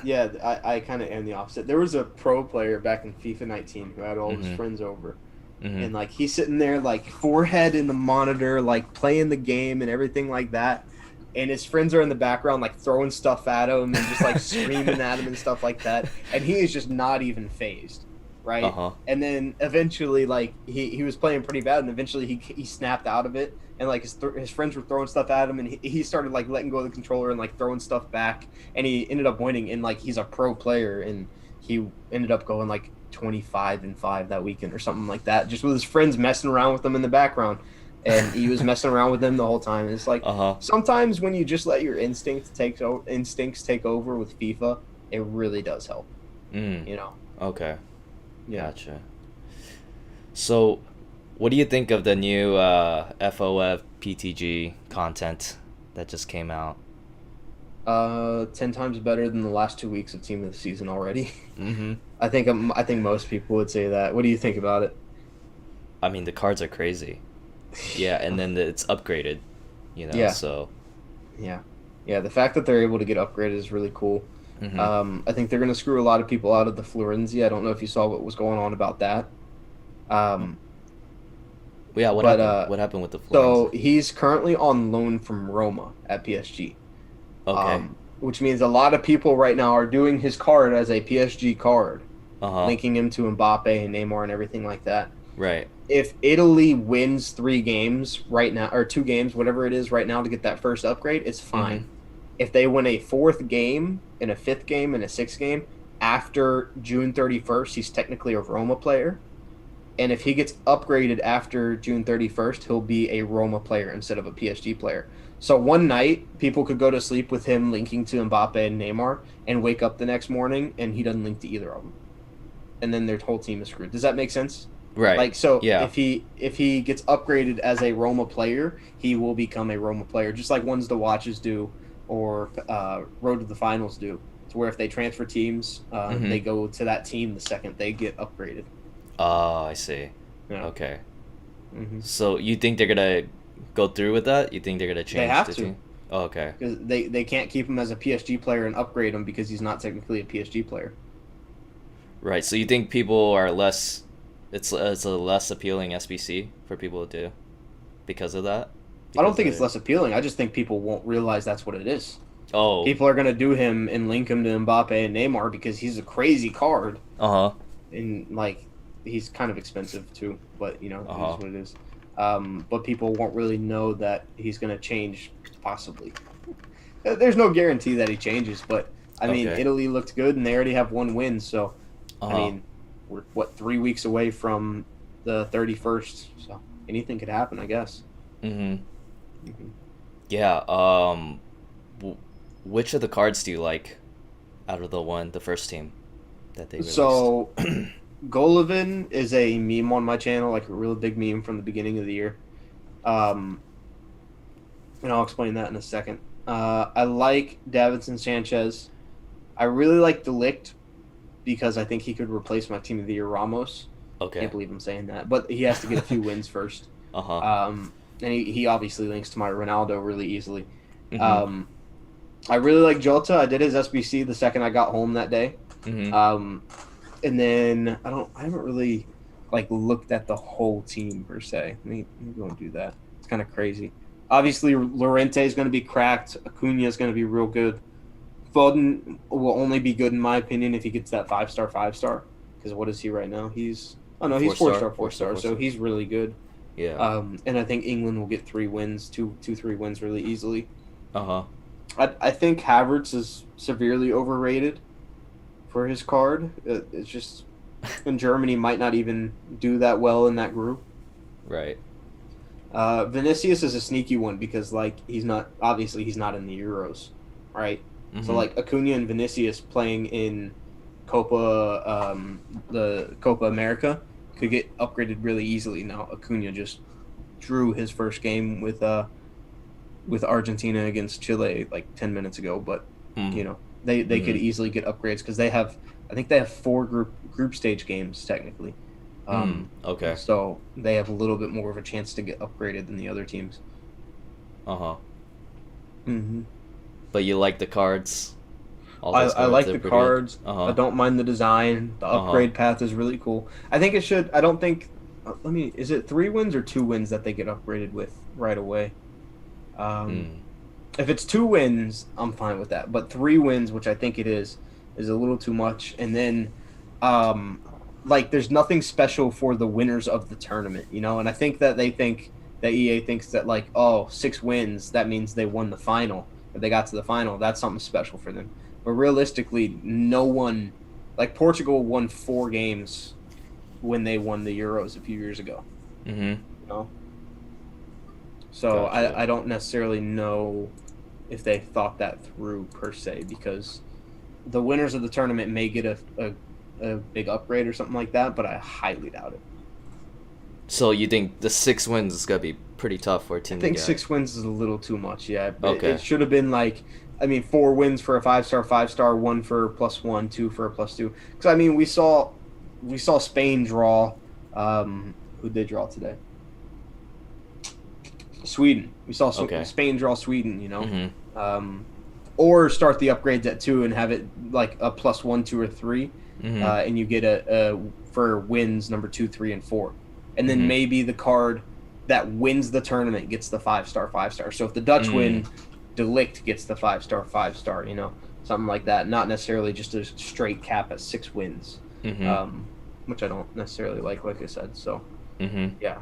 Yeah, I kind of am the opposite. There was a pro player back in FIFA 19 who had all his Mm-hmm. friends over. Mm-hmm. And like he's sitting there like forehead in the monitor, like playing the game and everything like that. And his friends are in the background like throwing stuff at him and just like screaming at him and stuff like that. And he is just not even phased, right? Uh-huh. And then eventually like he was playing pretty bad and eventually he snapped out of it and like his friends were throwing stuff at him and he started like letting go of the controller and like throwing stuff back and he ended up winning and like he's a pro player and he ended up going like 25-5 that weekend or something like that, just with his friends messing around with them in the background. And he was messing around with them the whole time. And it's like Uh-huh. sometimes when you just let your instincts take over with FIFA, it really does help. Mm. You know? Okay. Yeah. Gotcha. So, what do you think of the new FOF PTG content that just came out? 10 times better than the last 2 weeks of Team of the Season already. Mm-hmm. I think most people would say that. What do you think about it? I mean, the cards are crazy. Yeah, and then it's upgraded, Yeah, so. yeah, yeah. The fact that they're able to get upgraded is really cool. Mm-hmm. I think they're going to screw a lot of people out of the Florenzi. I don't know if you saw what was going on about that. Um, Yeah, what but happened? What happened with the Florins? so he's currently on loan from Roma at PSG. Okay. Which means a lot of people right now are doing his card as a PSG card, Uh-huh. linking him to Mbappe and Neymar and everything like that. Right. If Italy wins 3 games right now, or 2 games, whatever it is right now to get that first upgrade, it's Mm-hmm. fine. If they win a fourth game and a fifth game and a sixth game after June 31st, he's technically a Roma player. And if he gets upgraded after June 31st, he'll be a Roma player instead of a PSG player. So one night, people could go to sleep with him linking to Mbappe and Neymar and wake up the next morning and he doesn't link to either of them. And then their whole team is screwed. Does that make sense? Right. Like so Yeah. if he gets upgraded as a Roma player, he will become a Roma player, just like Ones to Watches do or Road to the Finals do. To where if they transfer teams, Mm-hmm. they go to that team the second they get upgraded. Oh, I see. Yeah. Okay. Mm-hmm. So you think they're gonna go through with that? You think they're gonna They change have the to. team? Oh, okay. Because they can't keep him as a PSG player and upgrade him because he's not technically a PSG player. Right. So you think people are less? It's a less appealing SBC for people to do because of that. I don't Because think it's they're. less appealing. I just think people won't realize that's what it is. Oh. People are going to do him and link him to Mbappe and Neymar because he's a crazy card. Uh huh. And, like, he's kind of expensive, too. But, it Uh is huh. what it is. But people won't really know that he's going to change, possibly. There's no guarantee that he changes. But, I mean, Okay. Italy looked good, and they already have 1 win. So, Uh I huh. mean, we're, 3 weeks away from the 31st. So, anything could happen, I guess. Mm-hmm. Mm-hmm. Yeah. W- which of the cards do you like out of the first team that they released? So Golovin is a meme on my channel, like a real big meme from the beginning of the year. Um, and I'll explain that in a second. I like Davinson Sanchez. I really like Delict because I think he could replace my Team of the Year Ramos. Okay. Can't believe I'm saying that, but he has to get a few wins first. Uh-huh. And he obviously links to my Ronaldo really easily. Mm-hmm. I really like Jota. I did his SBC the second I got home that day. Mm-hmm. And then I haven't really like looked at the whole team per se. Let me go and do that. It's kind of crazy. Obviously, Llorente is going to be cracked. Acuna is going to be real good. Foden will only be good in my opinion if he gets that 5-star, 5-star. Because what is he right now? He's 4-star, 4-star. So he's really good. Yeah. And I think England will get 3 wins, 3 wins really easily. Uh-huh. I think Havertz is severely overrated for his card. It's just, and Germany might not even do that well in that group. Right. Vinicius is a sneaky one because he's not in the Euros, right? Mm-hmm. So Acuna and Vinicius playing in the Copa America could get upgraded really easily. Now Acuna just drew his first game with Argentina against Chile 10 minutes ago, but they could easily get upgrades because I think they have 4 group stage games technically. Okay. So they have a little bit more of a chance to get upgraded than the other teams. Uh-huh. Mm-hmm. But you like the cards? I like the cards. Uh-huh. I don't mind the design. The upgrade path is really cool. I think it should. I don't think. Is it 3 wins or 2 wins that they get upgraded with right away? If it's 2 wins, I'm fine with that. But 3 wins, which I think it is a little too much. And then, there's nothing special for the winners of the tournament, And I think that EA thinks that 6 wins, that means they won the final. If they got to the final, that's something special for them. But realistically, no one, Portugal won 4 games when they won the Euros a few years ago. Mm-hmm. So Gotcha. I don't necessarily know if they thought that through per se, because the winners of the tournament may get a big upgrade or something like that, but I highly doubt it. So you think the 6 wins is gonna be pretty tough for a team? I think 6 wins is a little too much. Yeah. Okay. It should have been 4 wins for a 5-star, 5-star, 1 for a +1, 2 for a +2. Because we saw Spain draw. Who did they draw today? Sweden. We saw Spain draw Sweden. Mm-hmm. Or start the upgrades at 2 and have it a +1, 2, or 3, Mm-hmm. And you get a for wins number 2, 3, and 4, and then maybe the card that wins the tournament gets the 5-star, 5-star. So if the Dutch win, Delict gets the 5-star, 5-star. Something like that. Not necessarily just a straight cap at 6 wins, which I don't necessarily like I said. So yeah.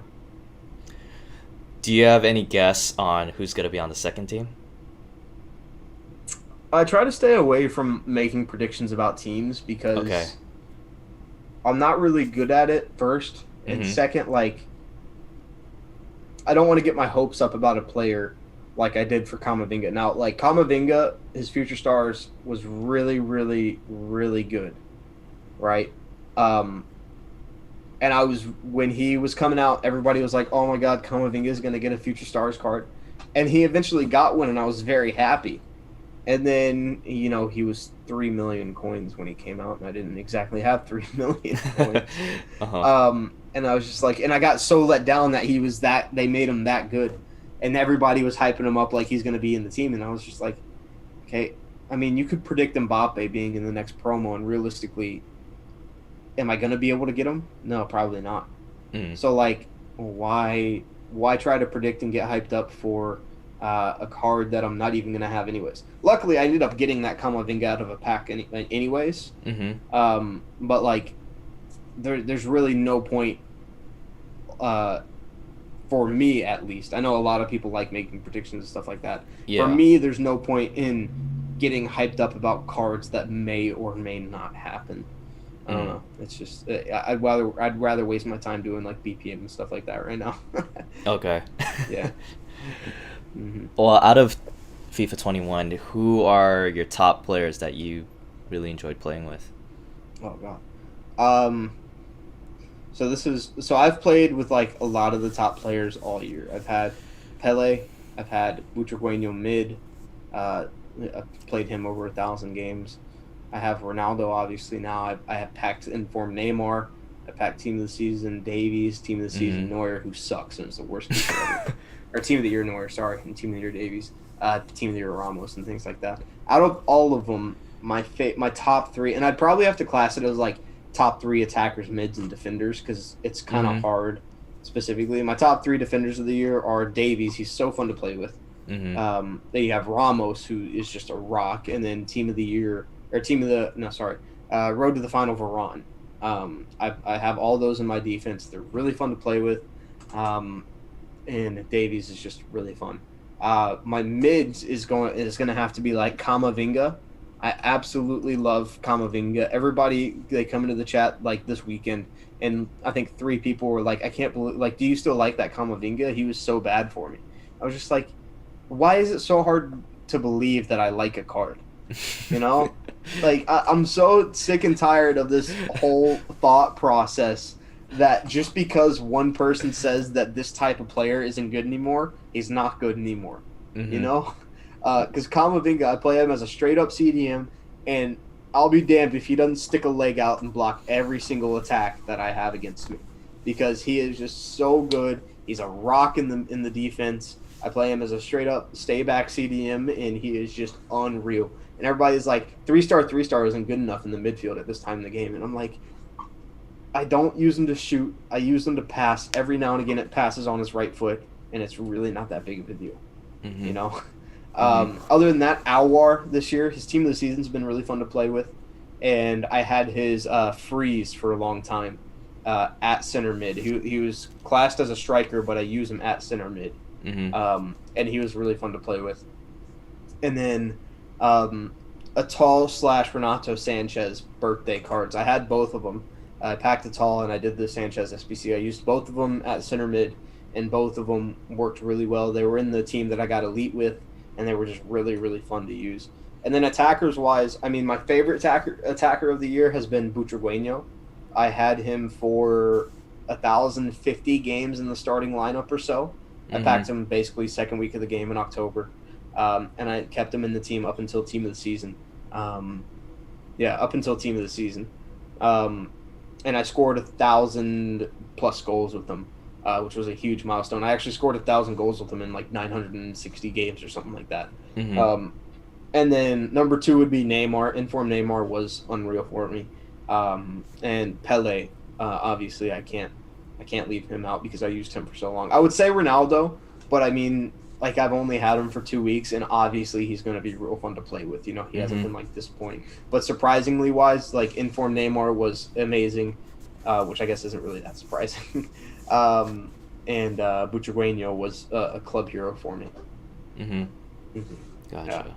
Do you have any guess on who's gonna be on the second team? I try to stay away from making predictions about teams because I'm not really good at it, first. And second, I don't want to get my hopes up about a player like I did for Kamavinga. Now, Kamavinga, his future stars was really, really, really good, right? And when he was coming out, everybody was like, oh my God, Kamavinga is going to get a future stars card. And he eventually got one, and I was very happy. And then, he was 3 million coins when he came out, and I didn't exactly have 3 million coins. And I was just and I got so let down that they made him that good. And everybody was hyping him up like he's going to be in the team. And I was just okay, you could predict Mbappe being in the next promo, and realistically, am I going to be able to get him? No, probably not. So, why try to predict and get hyped up for a card that I'm not even going to have anyways? Luckily, I ended up getting that Kamavinga out of a pack anyways. But, there's really no point, for me at least. I know a lot of people like making predictions and stuff like that. Yeah. For me, there's no point in getting hyped up about cards that may or may not happen. I don't know. It's just I'd rather waste my time doing BPM and stuff like that right now. Okay. Yeah. Well, out of FIFA 21, who are your top players that you really enjoyed playing with? Oh God. So I've played with like a lot of the top players all year. I've had Pele, I've had Butragueño mid. Uh, I've played him over 1,000 games. I have Ronaldo obviously now. I have packed informed Neymar. I packed team of the season Davies, team of the season Neuer, who sucks and is the worst keeper ever. Or team of the year Neuer, sorry, and team of the year Davies, team of the year Ramos and things like that. Out of all of them, my top three, and I'd probably have to class it as like top three attackers, mids, and defenders because it's kind of hard specifically. My top three defenders of the year are Davies. He's so fun to play with. Then you have Ramos, who is just a rock, and then team of the year or road to the final Varane. I have all those in my defense. They're really fun to play with, and Davies is just really fun. My mids is going to have to be like Kamavinga. I absolutely love Kamavinga. Everybody, they come into the chat like this weekend, and I think 3 people were like, I can't believe, like, do you still like that Kamavinga? He was so bad for me. I was just like, why is it so hard to believe that I like a card? You know? Like, I'm so sick and tired of this whole thought process that just because one person says that this type of player isn't good anymore, he's not good anymore. You know? Because Kamavinga, I play him as a straight-up CDM, and I'll be damned if he doesn't stick a leg out and block every single attack that I have against me. Because he is just so good. He's a rock in the defense. I play him as a straight-up stay-back CDM, and he is just unreal. And everybody's like, 3-star isn't good enough in the midfield at this time in the game. And I'm like, I don't use him to shoot. I use him to pass. Every now and again it passes on his right foot, and it's really not that big of a deal. You know? Other than that, Alwar this year, his team of the season's been really fun to play with. And I had his freeze for a long time at center mid. He was classed as a striker, but I use him at center mid. And he was really fun to play with. And then a tall / Renato Sanchez birthday cards. I had both of them. I packed a tall and I did the Sanchez SBC. I used both of them at center mid, and both of them worked really well. They were in the team that I got elite with, and they were just really, really fun to use. And then attackers-wise, I mean, my favorite attacker of the year has been Butragueño. I had him for 1,050 games in the starting lineup or so. I packed him basically second week of the game in October. And I kept him in the team up until team of the season. Up until team of the season. And I scored 1,000+ goals with them, which was a huge milestone. I actually scored 1,000 goals with them in like 960 games or something like that. And then number 2 would be Neymar. Informed Neymar was unreal for me. And Pele, obviously I can't leave him out because I used him for so long. I would say Ronaldo, but I mean, like, I've only had him for 2 weeks, and obviously he's going to be real fun to play with. You know, he hasn't been like disappointing. But surprisingly wise, like, informed Neymar was amazing, which I guess isn't really that surprising. And Butragueño was a club hero for me. Gotcha.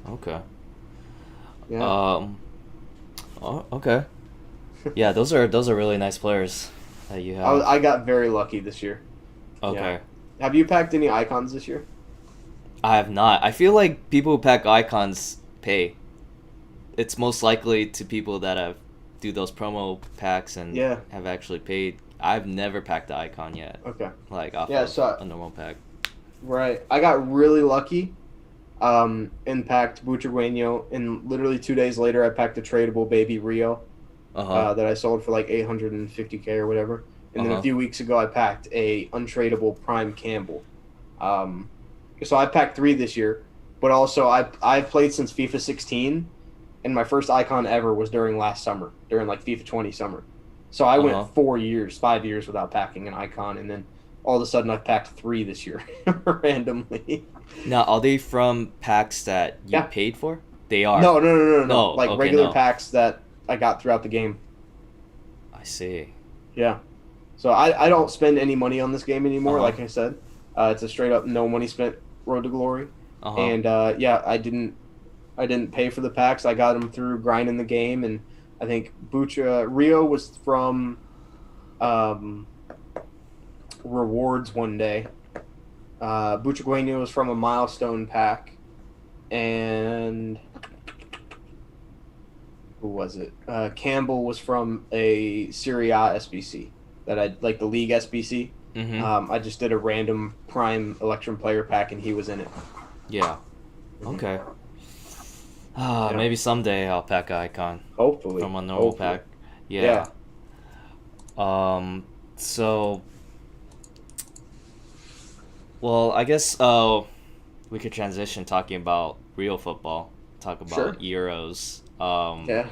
Yeah. Okay. Yeah. Okay. Yeah, those are really nice players that you have. I got very lucky this year. Okay. Yeah. Have you packed any icons this year? I have not. I feel like people who pack icons pay. It's most likely to people that do those promo packs and have actually paid. I've never packed the icon yet. Okay. Like off a normal pack. Right. I got really lucky and packed Butragueño, and literally 2 days later I packed a tradable baby Rio that I sold for like 850K or whatever. And then a few weeks ago I packed a untradeable Prime Campbell. So I packed 3 this year, but also I've played since FIFA 16, and my first icon ever was during last summer, during like FIFA 20 summer. So I went 5 years without packing an icon, and then all of a sudden I've packed 3 this year randomly. Now, are they from packs that you paid for? They are. No. Like regular packs that I got throughout the game. I see. Yeah. So I don't spend any money on this game anymore, like I said. It's a straight up no money spent road to glory. And I didn't pay for the packs. I got them through grinding the game, and I think Rio was from rewards one day. Butragueño was from a milestone pack, and who was it? Campbell was from a Serie A SBC that I like the League SBC. Mm-hmm. I just did a random Prime Electrum player pack, and he was in it. Yeah. Mhm. Okay. Yeah. Maybe someday I'll pack an icon Hopefully. from a normal Hopefully. pack. Yeah. Yeah. So, well, I guess we could transition talking about real football. Talk Sure. about Euros. Yeah.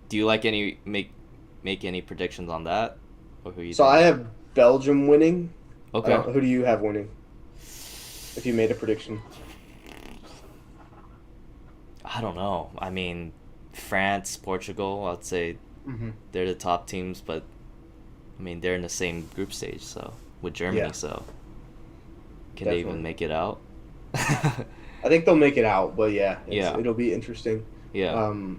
Do you like make any predictions on that, or who you So I think? have Belgium winning. I Okay. don't. Who do you have winning? If you made a prediction. I don't know. I mean, France, Portugal. I'd say Mm-hmm. they're the top teams, but I mean they're in the same group stage, so with Germany, Yeah, so can they even definitely. make it out? I think they'll make it out, but yeah, Yeah. it'll be interesting. Yeah. Um,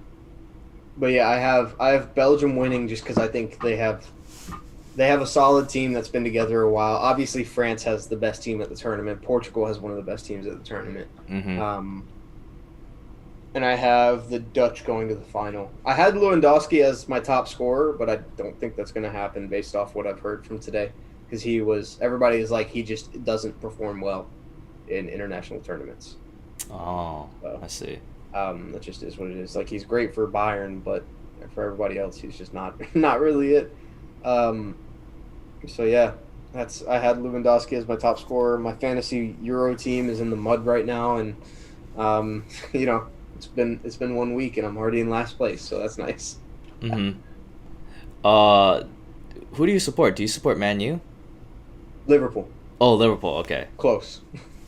but yeah, I have Belgium winning just because I think they have a solid team that's been together a while. Obviously, France has the best team at the tournament. Portugal has one of the best teams at the tournament. Mhm. Um, and I have the Dutch going to the final. I had Lewandowski as my top scorer, but I don't think that's going to happen based off what I've heard from today. Because everybody is like, he just doesn't perform well in international tournaments. Oh, So I see. that just is what it is. Like, he's great for Bayern, but for everybody else, he's just not not really it. Um, so yeah, I had Lewandowski as my top scorer. My fantasy Euro team is in the mud right now, and um, you know it's been 1 week and I'm already in last place, so that's nice. Mhm. Uh, who do you support? Do you support Man U? Liverpool, Oh, Liverpool. Okay. close.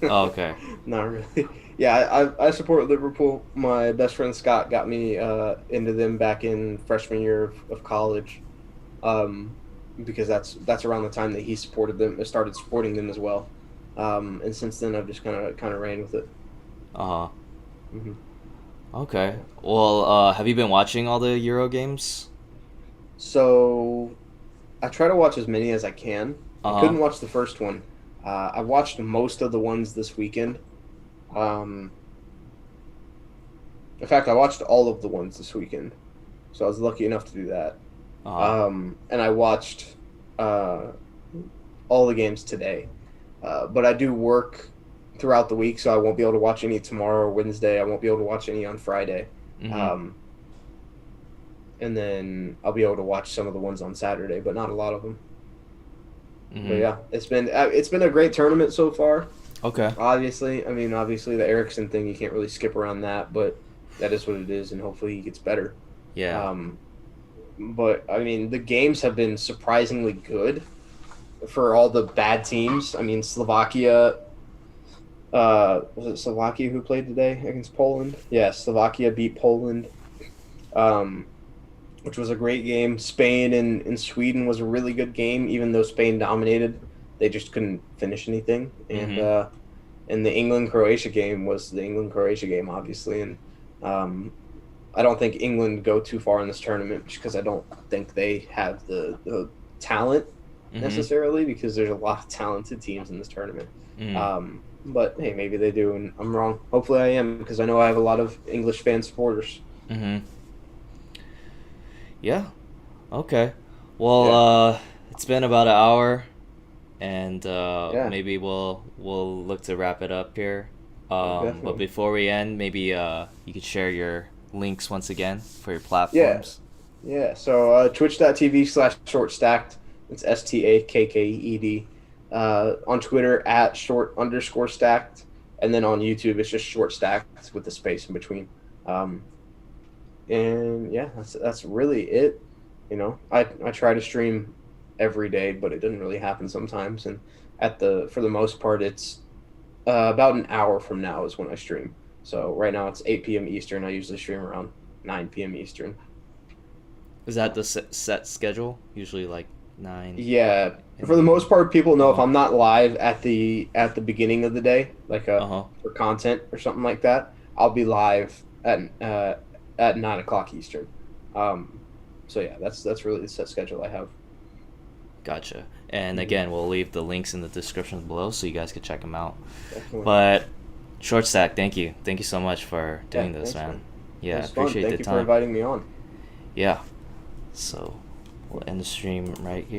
Oh, okay. Not really. Yeah, I support Liverpool. My best friend Scott got me into them back in freshman year of college, um, because that's around the time that he started supporting them as well. And since then, I've just kind of ran with it. Uh huh. Hmm. Okay. Well, have you been watching all the Euro games? So I try to watch as many as I can. I Uh huh. couldn't watch the first one. I watched most of the ones this weekend. Um, in fact, I watched all of the ones this weekend, so I was lucky enough to do that. Uh huh. And I watched uh, all the games today. But I do work throughout the week, so I won't be able to watch any tomorrow or Wednesday. I won't be able to watch any on Friday. Mhm. Um, and then I'll be able to watch some of the ones on Saturday, but not a lot of them. But Mhm. yeah, it's been a great tournament so far. Okay. Obviously the Ericsson thing, you can't really skip around that, but that is what it is, and hopefully he gets better. Yeah. Um, but I mean, the games have been surprisingly good for all the bad teams. I mean, Slovakia. Was it Slovakia who played today against Poland? Yeah, Slovakia beat Poland, um, which was a great game. Spain and Sweden was a really good game, even though Spain dominated. They just couldn't finish anything. Mhm. And the England Croatia game was the England Croatia game, obviously. And um, I don't think England go too far in this tournament because I don't think they have the talent Mhm. necessarily, because there's a lot of talented teams in this tournament. Mm. But hey, maybe they do, and I'm wrong. Hopefully, I am, because I know I have a lot of English fan supporters. Mhm. Yeah. Okay. Well, Yeah, it's been about an hour, and yeah, maybe we'll look to wrap it up here. But definitely. before we end, maybe you could share your links once again for your Yeah, platforms. yeah. So twitch.tv/shortstacked. It's STAKKED. On Twitter at short_stacked, and then on YouTube it's just short stacked with the space in between. Um, and yeah, that's really it. I try to stream every day, but it doesn't really happen sometimes. And for the most part, it's about an hour from now is when I stream. So right now it's 8 p.m. Eastern. I usually stream around 9 p.m. Eastern. Is that the set schedule? Usually like 9 Yeah, in for the the most part, people know if uh-huh. I'm not live at the beginning of the day, like Uh-huh. for content or something like that, I'll be live at 9 o'clock Eastern. Um, so yeah, that's really the set schedule I have. Gotcha. And Hmm. again, we'll leave the links in the description below so you guys can check them out. Definitely. But Short Stack, thank you. Thank you so much for Yeah, doing this, thanks, man. man. It Yeah, was fun. appreciate the Thank you for time. inviting me on. Yeah. So we'll end the stream right here.